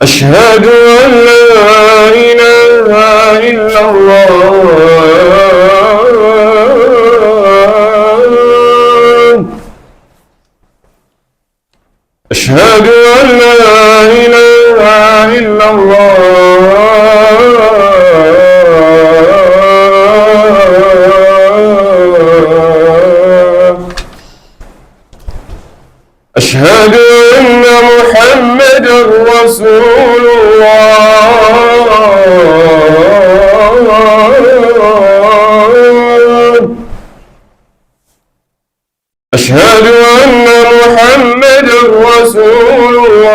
أشهد أن لا إله إلا الله أشهد أن لا إله إلا الله أشهد أن محمدًا رسول الله أشهد أن محمدًا رسول الله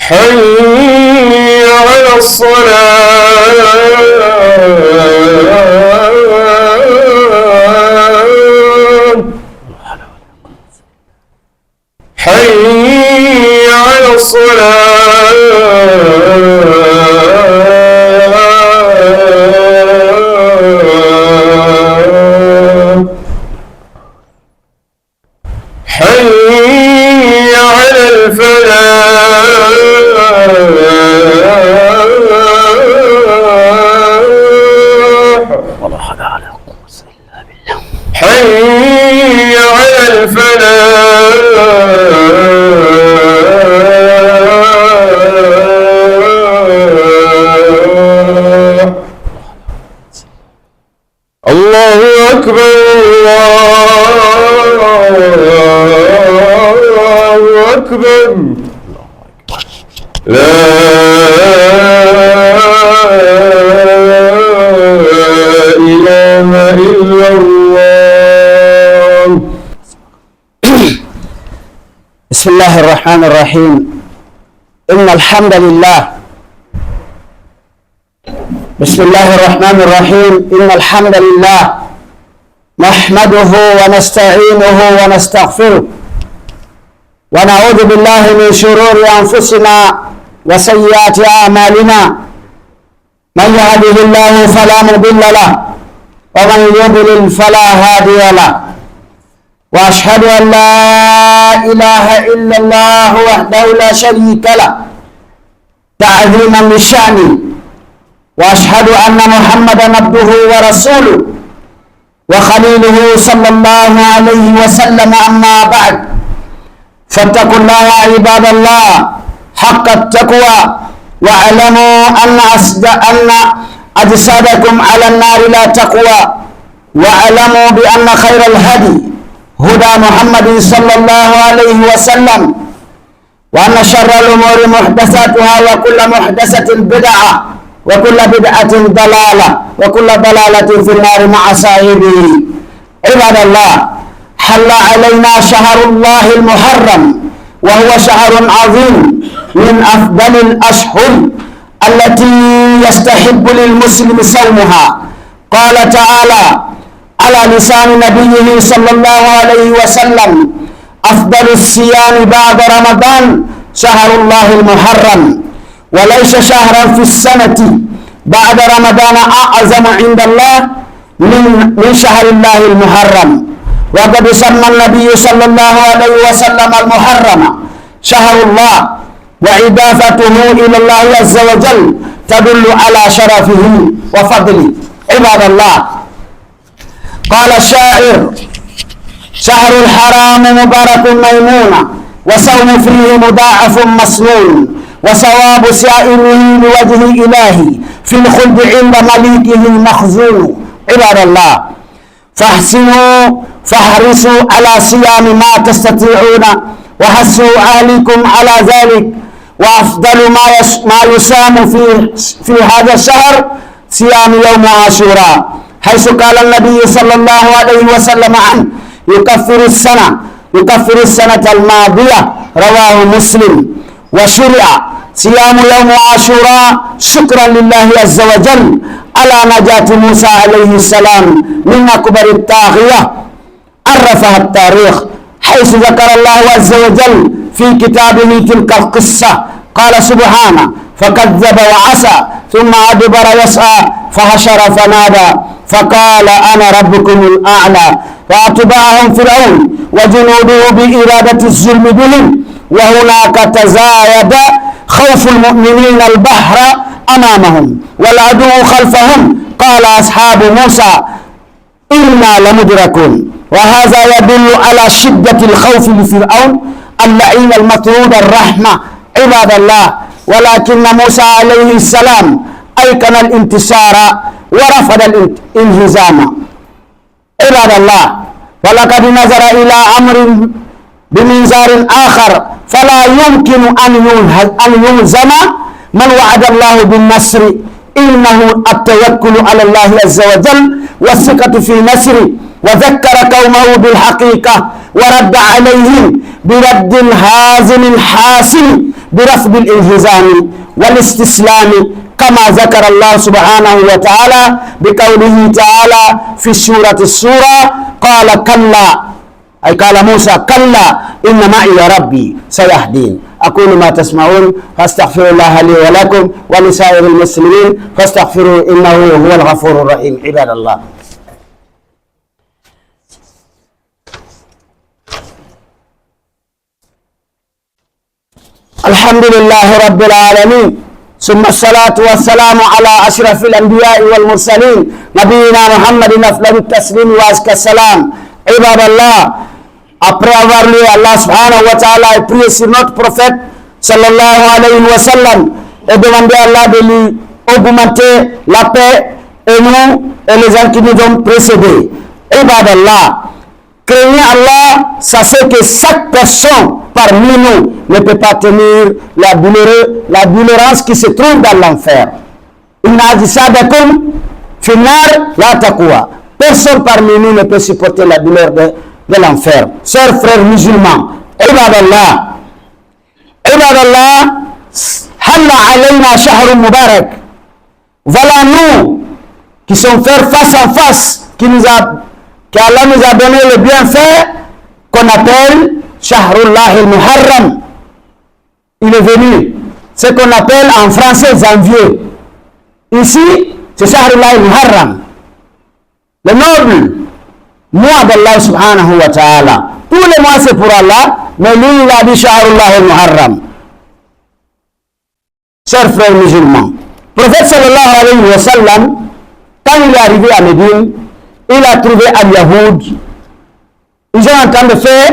حي على الصلاة حي على الصلاة حي على الفلاح حي على الفلاح الله أكبر الله أكبر لا إله إلا الله. بسم الله الرحمن الرحيم. إن الحمد لله بسم الله الرحمن الرحيم إن الحمد لله نحمده ونستعينه ونستغفره ونعوذ بالله من شرور أنفسنا وسيئات أعمالنا من يهده الله فلا مضل له ومن يضلل فلا هادي له وأشهد أن لا إله إلا الله وحده لا شريك له تعظيما لشأنه وأشهد أن محمدا عبده ورسوله وخليله صلى الله عليه وسلم. أما بعد فاتقوا الله عباد الله حق التقوى واعلموا أن أجسادكم على النار لا تقوى واعلموا بأن خير الهدي هدى محمد صلى الله عليه وسلم وأن شر الأمور محدثاتها وكل محدثة بدعة وكل بدعة ضلالة وكل ضلالة في النار مع صاحبه. عباد الله حل علينا شهر الله المحرم وهو شهر عظيم من أفضل الأشهر التي يستحب للمسلم صومها. قال تعالى على لسان نبيه صلى الله عليه وسلم أفضل الصيام بعد رمضان شهر الله المحرم وليس شهرا في السنة بعد رمضان أعظم عند الله من شهر الله المحرم. وقد سمى النبي صلى الله عليه وسلم المحرم شهر الله وإضافته إلى الله عز وجل تدل على شرفه وفضله. عباد الله قال الشاعر شهر الحرام مبارك ميمون وصوم فيه مضاعف مسنون وثواب سائره لوجه إلهي في الخلد عند مليكه مخزون. عباد الله، فاحرصوا على صيام ما تستطيعون، وحثوا أهلكم على ذلك. وأفضل ما يصام في هذا الشهر صيام يوم عاشوراء، حيث قال النبي صلى الله عليه وسلم عنه: يكفر السنة الماضية. رواه مسلم. وشرع صيام يوم عاشوراء شكرا لله عز وجل على نجاة موسى عليه السلام من أكبر الطاغية عرفها التاريخ، حيث ذكر الله عز وجل في كتابه تلك القصة. قال سبحانه: فكذب وعصى ثم أدبر يسعى فحشر فنادى فقال أنا ربكم الأعلى. فأتبعهم فرعون وجنوده بإرادة الظلم بهم، وهناك تزايد خوف المؤمنين البحر أمامهم والعدو خلفهم. قال أصحاب موسى إنا لمدركون. وهذا يدل على شدة الخوف لفرعون اللعين المطرود الرحمة. عباد الله، ولكن موسى عليه السلام أيقن الانتصار ورفض الانهزام. عباد الله، ولقد نظر إلى أمر بمنظار آخر، فلا يمكن أن يلزم من وعد الله بالنصر. إنه التوكل على الله عز وجل والثقة في نصره. وذكر قومه بالحقيقة ورد عليهم برد هازم حاسم برفض الانهزام والاستسلام، كما ذكر الله سبحانه وتعالى بقوله تعالى في السورة: قال كلا، أي قال موسى: كلا إن معي ربي سيهدين. أقول ما تسمعون، فاستغفر الله لي ولكم ولسائر المسلمين فاستغفروه إنه هو الغفور الرحيم. عباد الله، الحمد لله رب العالمين، ثم الصلاة والسلام على أشرف الأنبياء والمرسلين نبينا محمد أفضل التسليم وأزكى السلام. عباد الله, après avoir lu Allah subhanahu wa ta'ala et prié sur notre prophète sallallahu alayhi wa sallam et demandé à Allah de lui augmenter la paix et nous et les gens qui nous ont précédés. Ibad Allah, craignez Allah, sachez que chaque personne parmi nous ne peut pas tenir la douleur qui se trouve dans l'enfer. Inna ajsadakum finnar la taqwa. Personne parmi nous ne peut supporter la douleur de l'enfer. Chers frères musulmans, Ibadallah, Halla alayna shahr mubarak. Voilà nous qui sommes faits face à face, qu'Allah nous a donné le bienfait qu'on appelle Shahrullah al-Muharram. Il est venu, ce qu'on appelle en français janvier. Ici, c'est Shahrullah al-Muharram, le noble mois d'Allah subhanahu wa ta'ala. Tous les mois c'est pour Allah, mais lui il a dit Shahrullah al-Muharram. Chers frères musulmans, le prophète sallallahu alayhi wa sallam, quand il est arrivé à Médine, il a trouvé Al-Yahoud. Ils sont en train de faire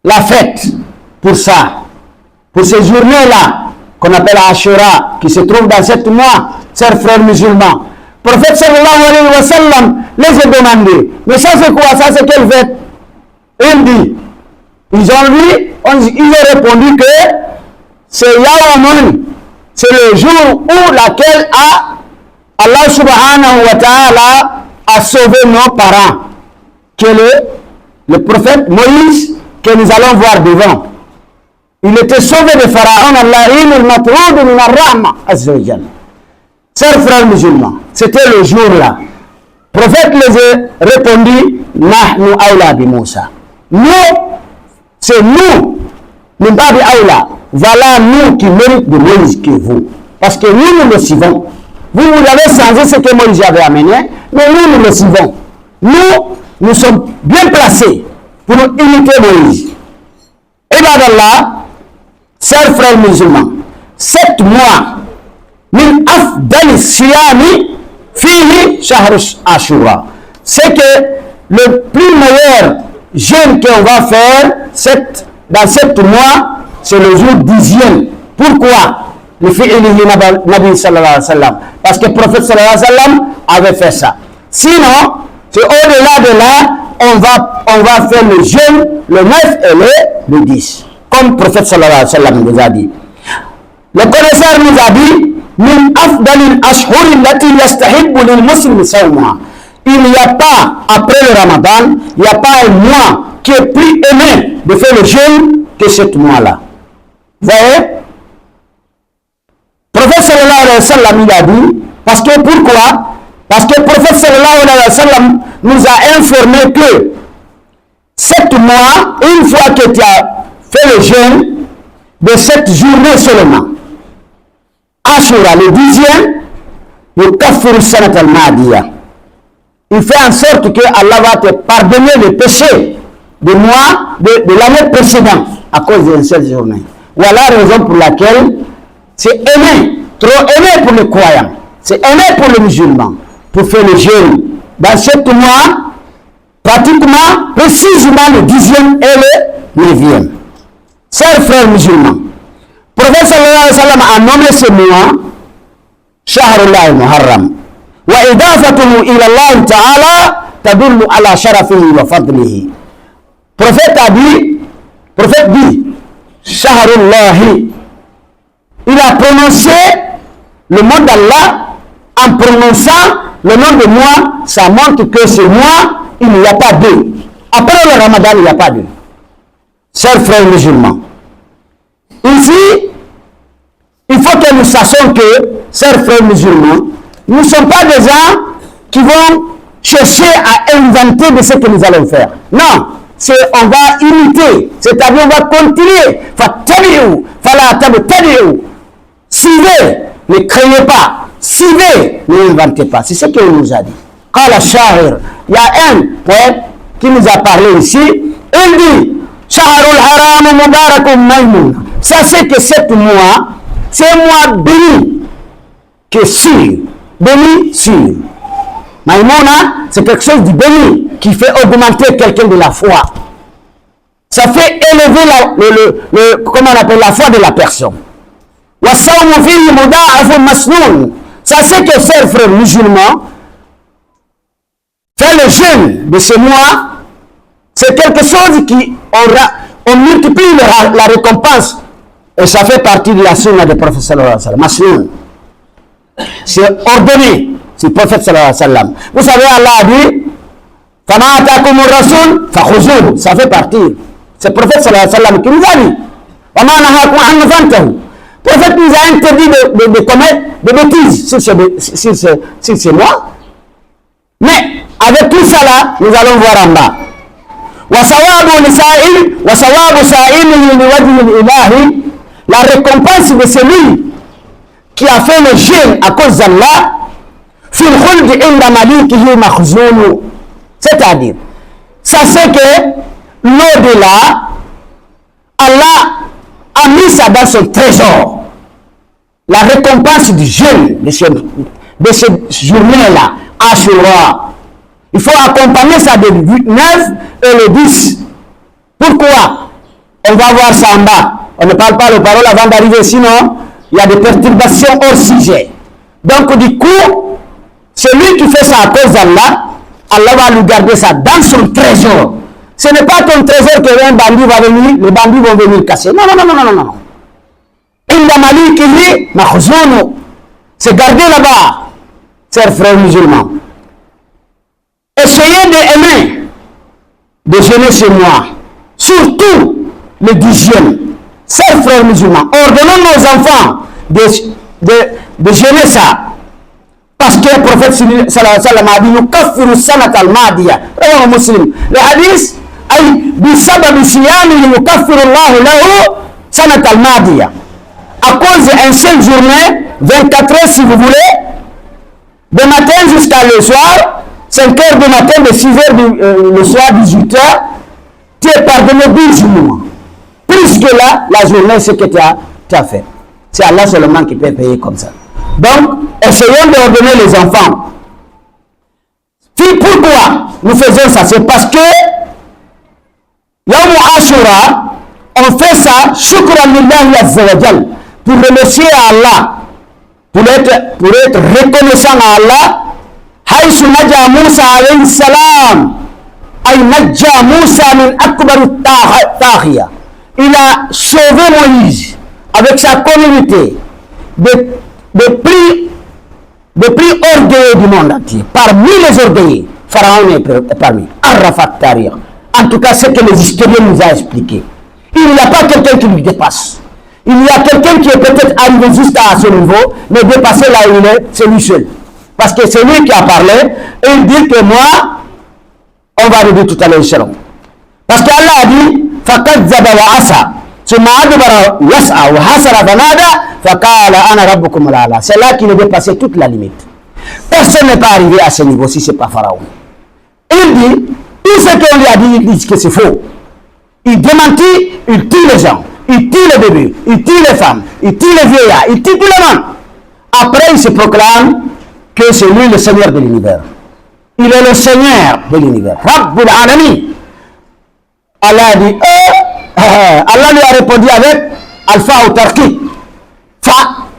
la fête pour ça, pour ces journées-là qu'on appelle Ashura, qui se trouve dans 7 mois. Chers frères musulmans, le prophète sallallahu alayhi wa sallam les a demandé, mais ça c'est quoi, ça c'est quelle fête? Il dit, ils ont répondu que c'est Yawmun, c'est le jour où laquelle Allah subhanahu wa ta'ala a sauvé nos parents, que le prophète Moïse, que nous allons voir devant. Il était sauvé de Pharaon, Allah'in al-Matroud min ar-Rahma azza wa jalla. Chers frères musulmans, c'était le jour-là. Le prophète les a répondu, Nahnu awla bi Moussa. Nous, c'est nous, Mimbabi awla. Voilà nous qui méritent de Moïse que vous. Parce que nous, nous le suivons. Vous avez changé ce que Moïse avait amené, mais nous le suivons. Nous sommes bien placés pour imiter Moïse. Ibadallah, chers frères musulmans, 7 mois, min afdal siyami fihi shahr ashura. C'est que le plus meilleur jeûne qu'on va faire dans 7 mois, c'est le jour 10e Pourquoi? Le Nabi sallallahu alayhi wa sallam. Parce que le prophète sallallahu alayhi wa sallam avait fait ça. Sinon, c'est au-delà de là, on va faire le jeûne, le 9 et le 10. Comme le prophète sallallahu alayhi wa sallam nous a dit. Le connaisseur nous a dit, min afdalil ashhuri lati yastahibbu lil muslim sawma. Il n'y a pas, après le Ramadan, il n'y a pas un mois qui est plus aimé de faire le jeûne que ce mois-là. Vous voyez? Le prophète sallallahu alayhi wa sallam il a dit, parce que pourquoi? Parce que le prophète sallallahu alayhi wa sallam nous a informé que 7 mois, une fois que tu as fait le jeûne de 7 journées seulement, Ashura, le 10e, le Kafir Sanat al-Madiya. Il fait en sorte que Allah va te pardonner les péchés de mois de l'année précédente à cause d'une seule journée. Voilà la raison pour laquelle c'est aimé, trop aimé pour les croyants, c'est aimé pour les musulmans, pour faire le jeûne. Dans 7 mois, pratiquement, précisément le 10e et le 9e. Chers frères musulmans, le prophète sallallahu alayhi wa sallam a nommé ce mois Shahrullah al-Muharram. Wa idafatuhu ila Allah ta'ala tadullu ala sharafihi wa fadlihi. Le prophète dit Shahrullah. Il a prononcé le nom d'Allah en prononçant le nom de moi. Ça montre que ce mois, il n'y a pas deux. Après le Ramadan, il n'y a pas deux. Chers frères musulmans, ici, il faut que nous sachions que, chers frères musulmans, nous ne sommes pas des gens qui vont chercher à inventer de ce que nous allons faire. Non, on va imiter, c'est-à-dire on va continuer. Suivez, ne créez pas. Suivez, ne inventez pas. C'est ce qu'il nous a dit. Il y a un poète qui nous a parlé ici. Il dit Shahrul Haram Mubarakum Maïmoun. Ça c'est que 7 mois, c'est un mois béni, qui est sûr. Béni, sûr. Maïmouna, c'est quelque chose de béni qui fait augmenter quelqu'un de la foi. Ça fait élever comment on appelle la foi de la personne. Ça c'est que, chers frères musulmans, faire le jeûne de ce mois, c'est quelque chose qui on multiplie la récompense. Et ça fait partie de la sunna du prophète sallallahu alayhi wa sallam. C'est ordonné, c'est le prophète sallallahu alayhi wa sallam. Vous savez, Allah a dit Fama atakum rasul fakhuzuhu. Ça fait partie. C'est le prophète sallallahu alayhi wa sallam qui nous a dit Fama nahakum an fantahu. Le prophète nous a interdit de commettre des bêtises sur ces mois. Mais avec tout ça là, nous allons voir en bas. La récompense de celui qui a fait le jeûne à cause d'Allah, c'est-à-dire, ça c'est que l'au-delà, Allah a mis ça dans son trésor. La récompense du jeûne de cette journée-là, Ashura. Il faut accompagner ça de 9 et le 10. Pourquoi? On va voir ça en bas. On ne parle pas les paroles avant d'arriver, sinon il y a des perturbations hors sujet. Donc du coup, celui qui fait ça à cause d'Allah, Allah va lui garder ça dans son trésor. Ce n'est pas ton trésor que un bandit va venir, les bandits vont venir casser. Non, non, non, non, non, non. C'est gardé là-bas, chers frères musulmans. Essayez d'aimer, de jeûner ce mois, surtout le 10e. Chers frères musulmans, ordonnons nos enfants de jeûner ça. Parce que le prophète sallallahu alayhi wa sallam a dit nous kafiru sanat al-madiya. Rawahu Muslim. Le hadith, bi sabab siyami yukaffiru Allah lahu sanat al-madiya. À cause d'une seule journée, 24 heures si vous voulez, de matin jusqu'à le soir, 5 heures du matin, de 6 heures le soir, 18 heures, tu es pardonné 10 jours. Plus que là, la journée, ce que tu as fait. C'est Allah seulement qui peut payer comme ça. Donc, essayons d'ordonner les enfants. Puis pourquoi nous faisons ça? C'est parce que Yawm Ashura, on fait ça, shukran lillahi azza wa jal, pour remercier Allah, pour être reconnaissant à Allah. حيث نجا موسى عليه السلام أي نجا موسى من أكبر الطاغية. Il a sauvé Moïse avec sa communauté des plus orgueilleux du monde entier. Parmi les orgueilleux, Pharaon est parmi. Arafat Tariq. En tout cas, c'est ce que les historiens nous ont expliqué. Il n'y a pas quelqu'un qui lui dépasse. Il y a quelqu'un qui est peut-être arrivé juste à ce niveau, mais dépassé là où il est, c'est lui seul. Parce que c'est lui qui a parlé, et il dit que moi, on va le dire tout à l'heure, Inch'Allah. Parce qu'Allah a dit, فَكَذَّبَ وَعَصَى ثُمَّ أَدْبَرَ يَسْعَى وَحَشَرَ فَنَادَى فَقَالَ أَنَا رَبُّكُمُ الْأَعْلَى. C'est là qu'il a dépassé toute la limite. Personne n'est pas arrivé à ce niveau si ce n'est pas Pharaon. Il dit, tout ce qu'on lui a dit, il dit que c'est faux. Il démentit, il tue les gens, il tue les bébés, il tue les femmes, il tue les vieillards, il tue tout le monde. Après, il se proclame que c'est lui le Seigneur de l'univers. Il est le Seigneur de l'univers. Rabbul Alamin. Allah a dit, Allah lui a répondu avec Alpha ou Tarki. Fa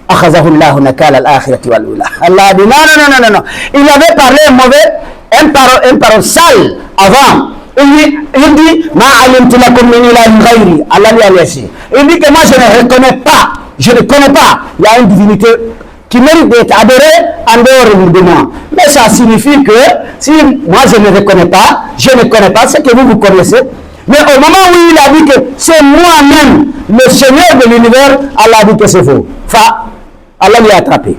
akhazahu Allahu nakala al-akhirati wal ula. Allah a dit non. Il avait parlé un parole sale avant. Il dit ma alimtu lakum min ilahin ghayri. Allah lui a laissé. Il dit que moi je ne connais pas. Il y a une divinité qui mérite d'être adorée en dehors de moi. Mais ça signifie que si moi je ne connais pas, ce que vous connaissez. Mais au moment où il a dit que c'est moi-même le Seigneur de l'univers, Allah a dit que c'est faux. Allah lui a attrapé.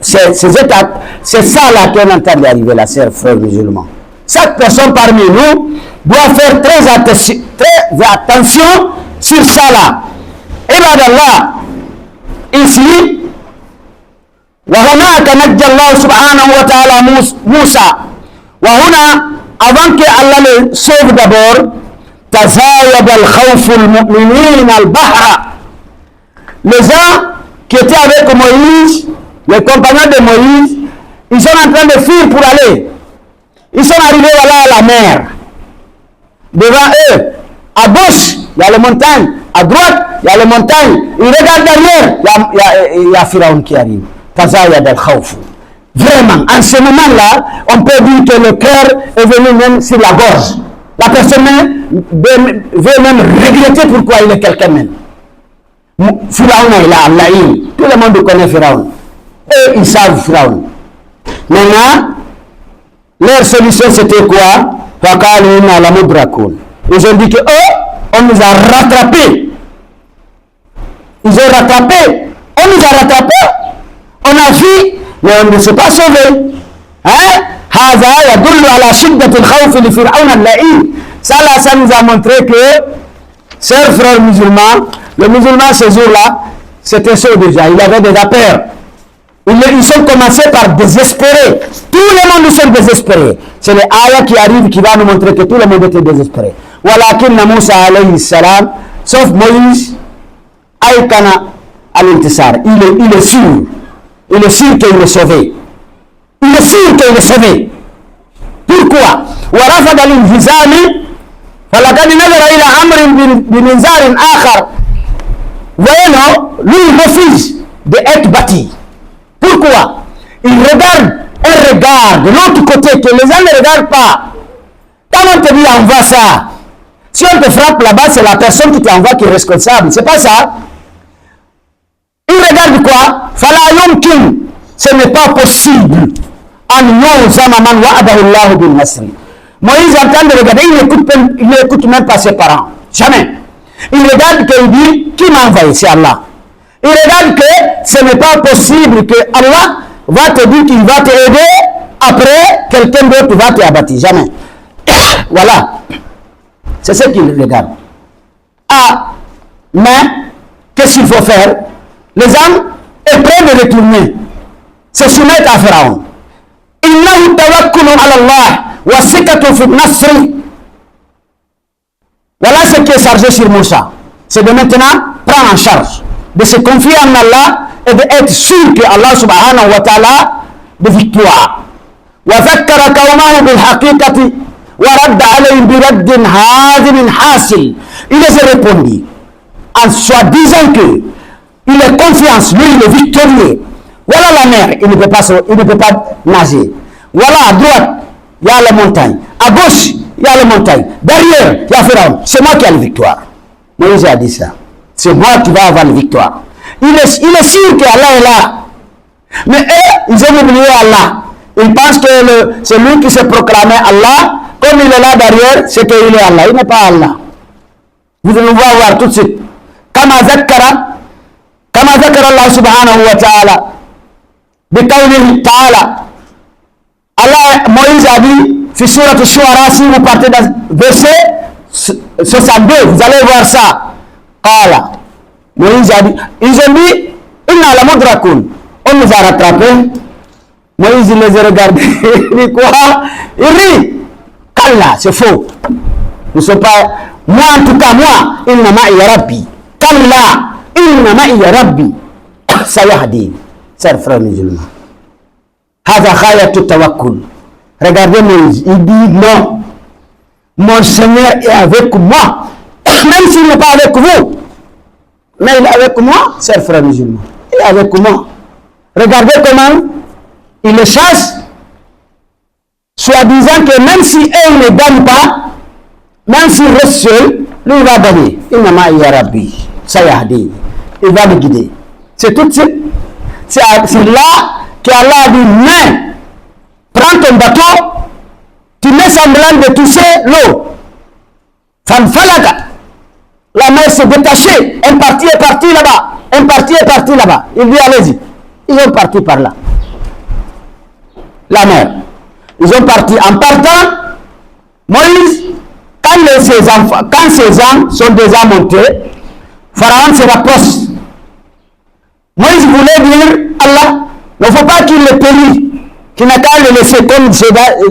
C'est ça là qu'on entend d'arriver là, chers frères musulmans. Chaque personne parmi nous doit faire très attention sur ça là. Et là d'Allah, ici, وهناك نجى الله سبحانه وتعالى موسى. وهنا avant que Allah le sauve d'abord, تزايد الخوف المؤمنين البحر. Les gens qui étaient avec Moïse, les compagnons de Moïse, ils sont en train de fuir pour aller. Ils sont arrivés voilà à la mer. Devant eux, à gauche, il y a les montagnes. À droite, il y a les montagnes. Ils regardent derrière, il y a Pharaon qui arrive. Tazayad al-khawf. Vraiment, en ce moment-là, on peut dire que le cœur est venu même sur la gorge. La personne veut même regretter pourquoi il est quelqu'un même. Pharaon est là, Allahïn. Tout le monde connaît Pharaon. Et ils savent Pharaon. Maintenant, leur solution c'était quoi? Ils ont dit que on nous a rattrapés. Ils ont rattrapé. On nous a rattrapés. On a fui, mais on ne s'est pas sauvé. Ça nous a montré que, chers frères musulmans, le musulman ce jour-là, c'était ça déjà. Il avait déjà peur. Ils ont commencé par désespérer. Tout le monde sont désespérés. C'est les ayats qui arrivent qui va nous montrer que tout le monde était désespéré. Walakinna Moussa alayhi salam, sauf Moïse, aykana al-intisar. Il est sûr. Il est sûr qu'il est sauvé. Il est sûr qu'il est sauvé. Pourquoi? ورفض الانهزام فلقد نظر إلى أمر بمنظار آخر. Voyez non, lui il refuse d'être bâti. Pourquoi? Il regarde de l'autre côté que les gens ne regardent pas. Quand on te dit envoie ça, si on te frappe là-bas, c'est la personne qui t'envoie qui est responsable. C'est pas ça. Il regarde quoi? Fala yumkin. Ce n'est pas possible. An yuzama man wa'adahu Allah bil nasri. Moïse est en train de regarder, il n'écoute même pas ses parents. Jamais. Il regarde qu'il dit, qui m'a envoyé? C'est Allah. Il regarde que ce n'est pas possible que Allah va te dire qu'il va t'aider, après quelqu'un d'autre va t'abattre. Jamais. Voilà. C'est ce qu'il regarde. Mais, qu'est-ce qu'il faut faire? Les hommes est prêt de retourner. Se soumettre à Pharaon. Innahu tawakkulu ala Allah wa sikatu fi nasri. Voilà ce qui est chargé sur Moussa. C'est de maintenant prendre en charge, de se confier en Allah et d'être sûr que Allah subhanahu wa ta'ala de victoire. Wa zakkara qawmahu bil haqiqati wa radda alayhim bi raddin hazim hasil. Il les a répondu en soi disant que il est confiance, lui il est victorieux. Voilà la mer, il ne peut pas nager. Voilà à droite, il y a la montagne. À gauche, il y a la montagne. Derrière, il y a Pharaon. C'est moi qui ai la victoire. Moïse a dit ça. C'est moi qui vais avoir la victoire. Il est sûr qu'Allah est là. Mais eux, ils ont oublié Allah. Ils pensent que c'est lui qui s'est proclamé Allah. Comme il est là derrière, c'est qu'il est Allah. Il n'est pas Allah. Vous allez voir tout de suite. Kama zakara Allah subhanahu wa ta'ala. Bikawlihi ta'ala. Allah, Moïse a dit, sur Surat al-Shu'ara, si vous partez dans verset 62, vous allez voir ça. Qala. Moïse a dit, ils ont dit, inna la mudrakun. On nous a rattrapés. Moïse il les a regardés. Il dit quoi? Il rit. Kalla, c'est faux. Nous ne sommes pas. Moi en tout cas, moi, inna ma'iya rabbi. Kalla, inna ma'iya rabbi. Sayahdi. Chers frères musulmans. Hada khayatu tawakkul. Regardez Moïse. Il dit non. Mon Seigneur est avec moi. Même s'il n'est pas avec vous. Mais il est avec moi, chers frères musulmans. Il est avec moi. Regardez comment il les chasse, soit disant que même si eux ne gagnent pas, même s'il reste seul, lui il va gagner. Innama ya Rabbi, sayahdi. Il va le guider. C'est tout de suite. C'est là qu'Allah a dit, mais prends ton bateau, tu mets semblant de toucher l'eau. Fanfalaga. La mer s'est détachée. Un parti est parti là-bas. Un parti est parti là-bas. Il dit, allez-y. Ils ont parti par là. La mer. Ils ont parti. En partant, Moïse, quand ses hommes sont déjà montés, Pharaon se rapproche. Moïse voulait dire, Allah, il ne faut pas qu'il le périsse, qu'il n'a qu'à le laisser comme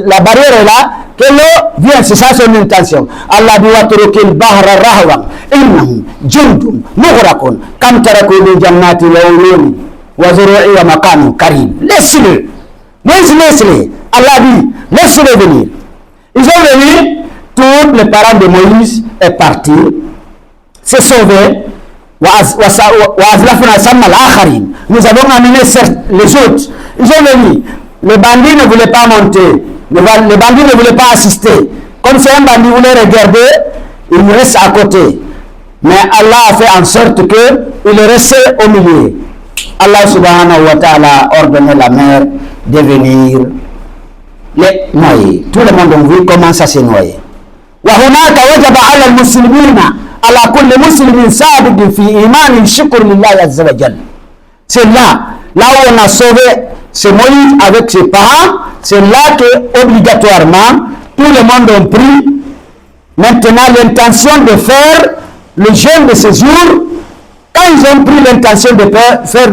la barrière est là, que l'eau vienne, c'est ça son intention. Allah dit, watrukil bahra rahwan, innahum jundun mughrakun, kam taraku min jannati lawlun. Laisse-le. Laisse-le. Allah dit, laisse-le venir. Ils sont venus, tous les parents de Moïse est parti, s'est sauvé. Nous avons amené les autres. Ils sont venus. Les bandits ne voulaient pas monter. Les bandits ne voulaient pas assister. Comme si un bandit voulait regarder, il reste à côté. Mais Allah a fait en sorte qu'il est resté au milieu. Allah subhanahu wa ta'ala a ordonné la mer de venir les noyer. Tout le monde a vu comment ça s'est noyé. وهناك وجب على المسلمين على كل مسلم صادق في إيمان الشكر لله عز وجل. C'est là où on a sauvé ce Moïse avec ses parents. C'est là que obligatoirement tout le monde a pris maintenant l'intention de faire le jeûne de ce jour. Quand ils ont pris l'intention de faire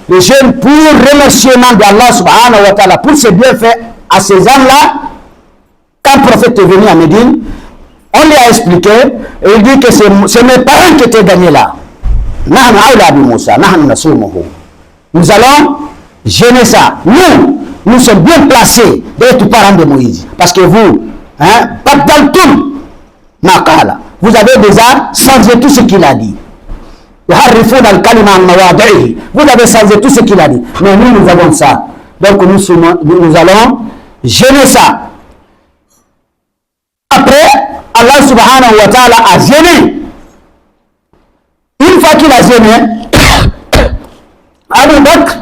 le jeûne pour remerciement d'Allah subhanahu wa ta'ala pour ses bienfaits à ces hommes-là, quand le prophète est venu à Médine, on lui a expliqué, et il dit que c'est mes parents qui étaient gagnés là. Nous allons jeûner ça. Nous sommes bien placés d'être parents de Moïse. Parce que vous, vous avez déjà changé tout ce qu'il a dit. Vous avez changé tout ce qu'il a dit. Mais nous avons ça. Donc nous allons jeûner ça. Après, Allah subhanahu wa ta'ala a jeûné. Une fois qu'il a jeûné, Abu Bakr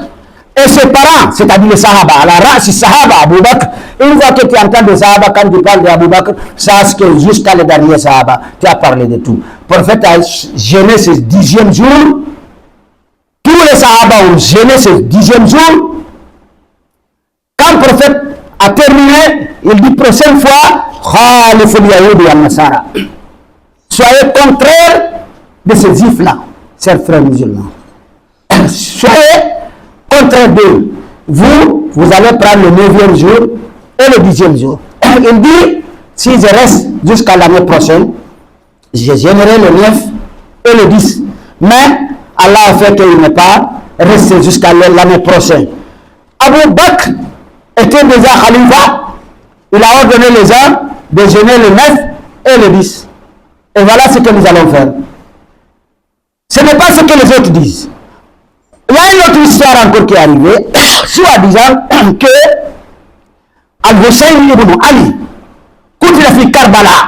et ses parents, c'est-à-dire les Sahaba, à la race Sahaba, Abu Bakr, une fois que tu entends des Sahaba, quand tu parles d'Abu Bakr, sache que jusqu'à le dernier Sahaba, tu as parlé de tout. Le prophète a jeûné ce 10e jour. Tous les Sahaba ont jeûné ce 10e jour. Quand le prophète a terminé, il dit prochaine fois, soyez contraire de ces juifs-là, chers frères musulmans. Soyez contraire d'eux. Vous allez prendre le 9e jour et le 10e jour. Il dit, si je reste jusqu'à l'année prochaine, je gênerai le 9 et le 10. Mais Allah a fait qu'il n'est pas resté jusqu'à l'année prochaine. Abu Bakr était déjà khalifa. Il a ordonné les gens de jeûner le 9 et le 10. Et voilà ce que nous allons faire. Ce n'est pas ce que les autres disent. Il y a une autre histoire encore qui est arrivée, soi-disant que Al-Hussein ibn Ali, قتل في كربلاء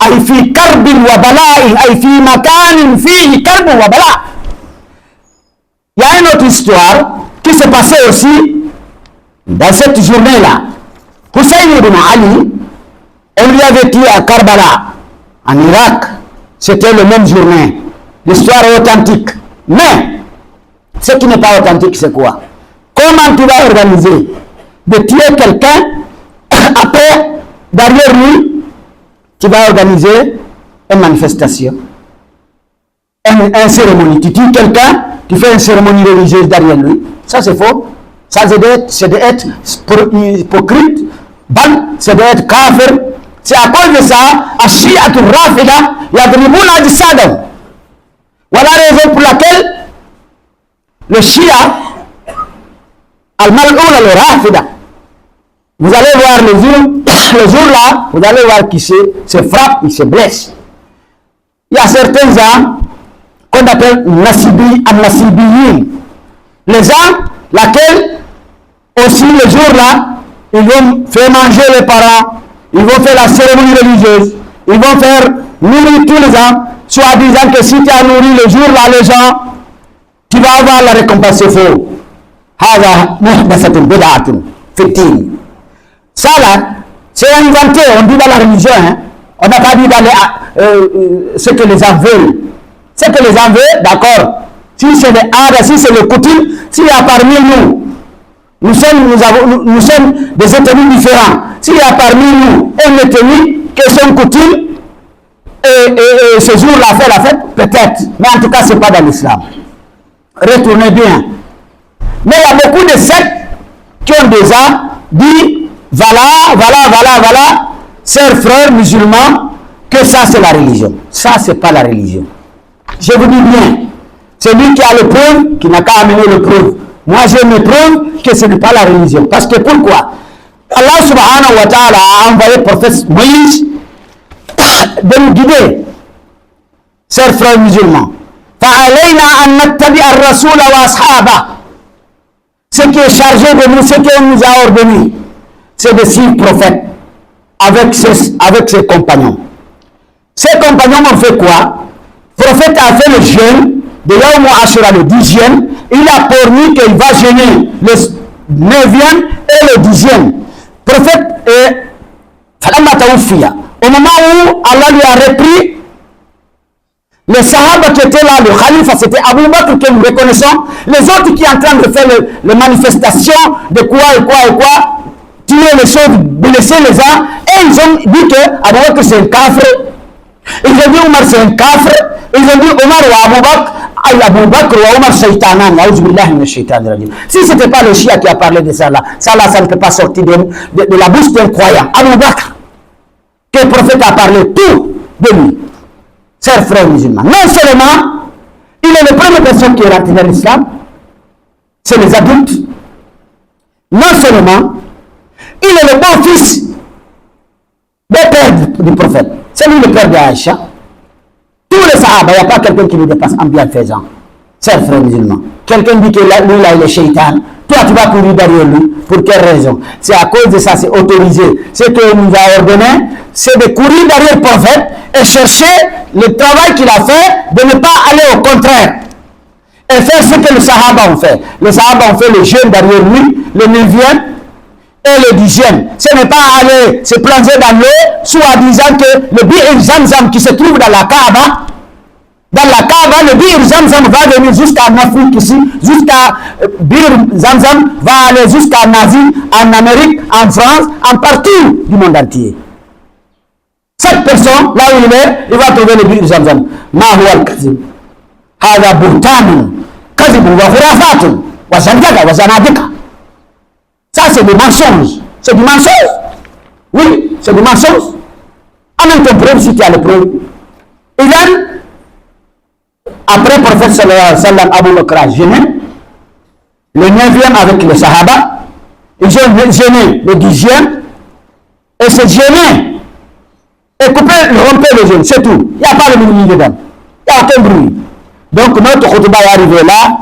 أي في كرب وبلاء أي في مكان فيه كرب وبلاء. Il y a une autre histoire qui s'est passée aussi dans cette journée-là. Hussein ibn Ali, on lui avait tué à Karbala, en Irak. C'était le même journée. L'histoire est authentique. Mais, ce qui n'est pas authentique, c'est quoi? Comment tu vas organiser de tuer quelqu'un, après, derrière lui, tu vas organiser une manifestation, une cérémonie. Tu tues quelqu'un, tu fais une cérémonie religieuse derrière lui. Ça, c'est faux. Ça, c'est d'être hypocrite. C'est d'être kafir. C'est à cause de ça, à Shi'atul Rafida, il y a de l'Iboula Sadam. Voilà la raison pour laquelle le Shia, Al-Mal'oula le Rafida, vous allez voir le jour là, vous allez voir qui se frappe, il se blesse. Il y a certains gens qu'on appelle Al-Nasibiyin. Les gens, laquelle aussi le jour là, ils vont faire manger les parents, ils vont faire la cérémonie religieuse, ils vont faire nourrir tous les gens, soit disant que si tu as nourri le jour là les gens, tu vas avoir la récompense. C'est faux. Ça là, c'est inventé, on dit dans la religion, hein? On n'a pas dit dans ce que les gens veulent. Ce que les gens veulent, d'accord. Si c'est le aada, si c'est le coutume, s'il y a parmi nous sommes des ethnies différents. S'il y a parmi nous une ethnie qui sont coutumes, et ce jour-là fait la fête, peut-être. Mais en tout cas, ce n'est pas dans l'islam. Retournez bien. Mais il y a beaucoup de sectes qui ont déjà dit, voilà, chers frères musulmans, que ça c'est la religion. Ça, c'est pas la religion. Je vous dis bien, c'est lui qui a le preuve, qui n'a qu'à amener le preuve. Moi, j'ai mes preuves que ce n'est pas la religion. Parce que pourquoi? Allah subhanahu wa ta'ala a envoyé le prophète Moïse de nous guider, chers frères musulmans. Ce qui est chargé de nous, ce qu'il nous a ordonné, c'est de suivre le prophète avec ses compagnons. Ces compagnons ont fait quoi? Le prophète a fait le jeûne de Yawm Ashura, le 10e. Il a promis qu'il va jeûner le 9e et le 10e. Le prophète, au moment où Allah lui a repris, les sahaba qui étaient là, le khalifa, c'était Abu Bakr que nous reconnaissons, les autres qui sont en train de faire les manifestations de quoi, tuer les choses, blesser les gens, et ils ont dit que Abu Bakr c'est un kafir, ils ont dit Omar c'est un kafir, ils ont dit Omar ou Abu Bakr ou Omar shaytanan, si ce n'était pas le Shia qui a parlé de ça là, ça ne peut pas sortir de la bouche d'un croyant. Abu Bakr, que le prophète a parlé tout de lui. Chers frères musulmans, non seulement il est la première personne qui est rentrée dans l'islam, c'est les adultes, non seulement il est le beau-fils du père du prophète, c'est lui le père d'Aïcha. Tous les sahaba, il n'y a pas quelqu'un qui nous dépasse en bienfaisant. Chers frères musulmans, quelqu'un dit que lui là il est shaitan, toi tu vas courir derrière lui, pour quelle raison? C'est à cause de ça, c'est autorisé. Ce qu'il nous a ordonné, c'est de courir derrière le prophète et chercher le travail qu'il a fait, de ne pas aller au contraire. Et faire ce que les sahaba ont fait. Les sahaba ont fait le jeûne derrière lui, le 9e et le 10e. Ce n'est pas aller se plonger dans l'eau, soit disant que le Bir Zamzam qui se trouve dans la Kaaba, le Bir Zamzam va venir jusqu'en Afrique ici, jusqu'à Bir Zamzam va aller jusqu'en Asie, en Amérique, en France, en partout du monde entier. Cette personne, là où il est, il va trouver le Bir Zamzam. Ma huwa al-kazib. Hada buhtanun, kazibun wa khurafatun, wa zandaga wa zanadika. Ça, c'est des mensonges. C'est du mensonge. Oui, c'est du mensonge. Amène ton preuve si tu as le preuve. Et là, après le prophète sallallahu alayhi wa sallam, Abu Bakr a jeûné, le 9e avec les sahaba, ils ont jeûné le 10e, et c'est jeûné, et couper, romper le jeûne, c'est tout. Il n'y a pas de bruit dedans. Il n'y a aucun bruit. Donc notre khutba est arrivé là,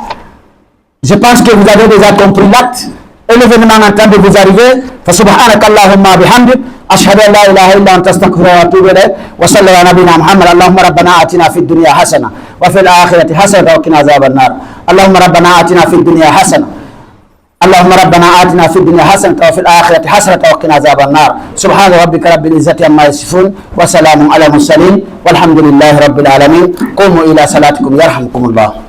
Je pense que vous avez déjà compris l'acte et l'événement en train de vous arriver. فسبحانك اللهم بحمدك أشهد أن لا إله إلا أنت أستغفرك وأتوب إليك وصلى على نبينا محمد. اللهم ربنا آتنا في الدنيا حسنة وفي الآخرة حسنة وقنا عذاب النار. اللهم ربنا آتنا في الدنيا حسنة اللهم ربنا آتنا في الدنيا حسنة وفي الآخرة حسنة وقنا عذاب النار. سبحان ربك رب العزة عما يصفون وسلام على المرسلين والحمد لله رب العالمين. قوموا إلى صلاتكم يرحمكم الله.